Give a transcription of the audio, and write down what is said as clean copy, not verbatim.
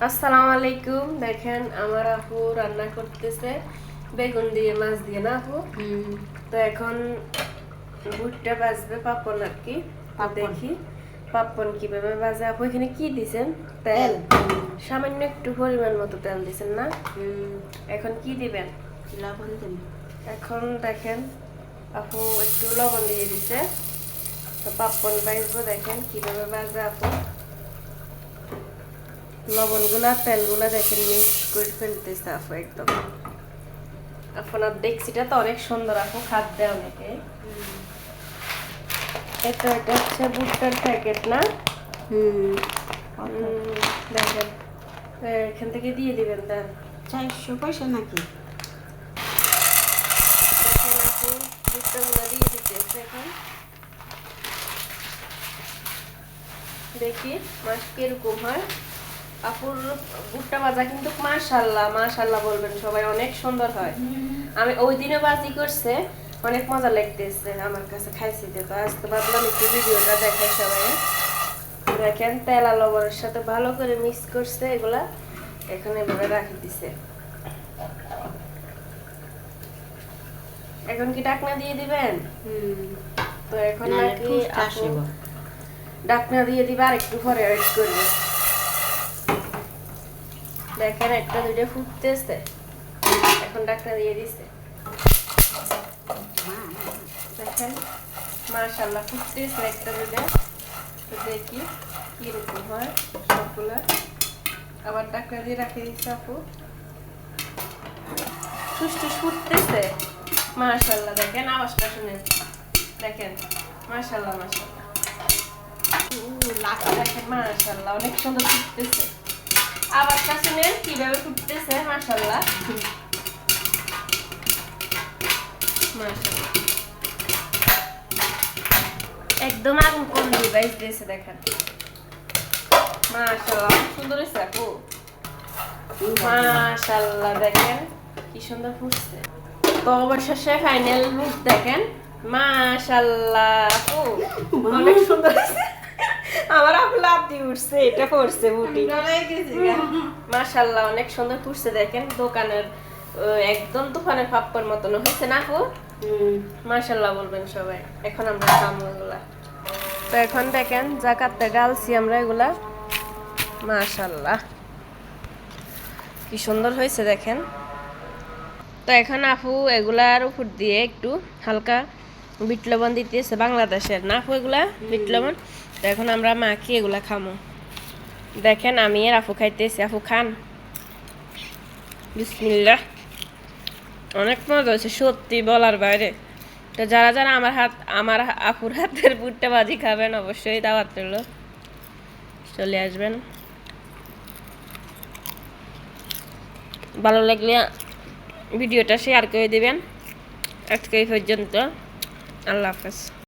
আসসালামু আলাইকুম। দেখেন আমার আপু রান্না করতেছে বেগুন দিয়ে মাছ দিয়ে না আপু। তো এখন ভুট্টা ভাজবে পাপন আর কি। দেখি পাপন কিভাবে ভাজে। আপু এখানে কি দিছেন? তেল। সামান্য একটু পরিমাণ মতো তেল দিছেন না? এখন কি দিবেন? লবণ দিন। এখন দেখেন আপু একটু লবণ দিয়ে দিছে। তো পাপন ভাজবো, দেখেন কিভাবে ভাজে আপু। লবণগুলা তেলগুলা দেখেন মিক্স করে ফেলতেছে আপু একদম। আপনার ডেক্সিটা তো অনেক সুন্দর আপু, খাদ্য অনেকে। এটা হচ্ছে ভুট্টার প্যাকেট না? দেখেন এখান থেকে দিয়ে দিবেন। দেন 400 পয়সা নাকি? দেখেন আপু ভুট্টাগুলো দিয়ে দিতেছে এখন। দেখি মাছ কিরকম হয়। আপুর ভুট্টা ভাজা কিন্তু মাশাআল্লাহ মাশাআল্লাহ বলবেন সবাই, অনেক সুন্দর হয়। আমি ওই দিনে বাজি করছে, অনেক মজা লাগতেছে আমার কাছে খাইছি। তো আজ তো ভাবলাম একটু ভিডিওটা দেখাই সবাই। দেখেন তেল আর লবণের সাথে ভালো করে মিক্স করছে এগুলা, এখন এভাবে রাখি দিছে। এখন কি ঢাকনা দিয়ে দিবেন? তো এখন নাকি ঢাকনা দিয়ে দিবে, আর একটু পরে ওয়েট করবে। দেখেন একটা দুইটা ফুটতেছে, এখন ঢাকনা দিয়ে দিছে। দেখেন মাশাআল্লাহ ফুটতেছে একটা দুইটা। তো দেখি কিরকম হয় সবগুলা। আবার ঢাকনা দিয়ে রাখি দিচ্ছে আপু। সুষ্ঠু ফুটতেছে মাশাআল্লাহ। দেখেন আওয়াজটা শুনেন, দেখেন মাশাআল্লাহ মাশাআল্লাহ। দেখেন মাশাআল্লাহ অনেক সুন্দর ফুটতেছে। আওয়াজটা শুনেন কিভাবে ফুটতেছে মাশাআল্লাহ মাশাআল্লাহ। একদম আগুন কম দিয়ে বাইজতেছে। দেখেন মাশাআল্লাহ সুন্দর হয়েছে আপু। মাশাআল্লাহ দেখেন কি সুন্দর ফুটছে। তো অবশেষে ফাইনাল লুক দেখেন মাশাআল্লাহ আপু অনেক সুন্দর হয়েছে। আমার আপু লাভ দিয়ে উঠছে, এটা পড়ছে বুটি। মাশাআল্লাহ অনেক সুন্দর ফুটছে। দেখেন দোকানের একদম তুফানের পাপ্পর মতন হয়েছে না আপু? মাশাআল্লাহ বলবেন সবাই। এখন আমরা খাবো এগুলা। তো এখন দেখেন জাকাতে গালছি আমরা এগুলা। মাশাআল্লাহ কি সুন্দর হয়েছে দেখেন। তো এখন আপু এগুলার উপর দিয়ে একটু হালকা বিট লবণ দিতেছে, বাংলাদেশের না আপু এগুলা বিট লবণ। তো এখন আমরা মাখি এগুলা খামো। দেখেন আমি আর আপু খাইতেছি। আপু খান। বিসমিল্লাহ। অনেক মজা হয়েছে সত্যি বলার বাইরে। তো যারা যারা আমার আপুর হাতের ভুট্টা ভাজি খাবেন অবশ্যই দাওয়াত রইল, চলে আসবেন। ভালো লাগলে ভিডিওটা শেয়ার করে দিবেন। আজকে এই পর্যন্ত, আল্লাহ হাফেজ।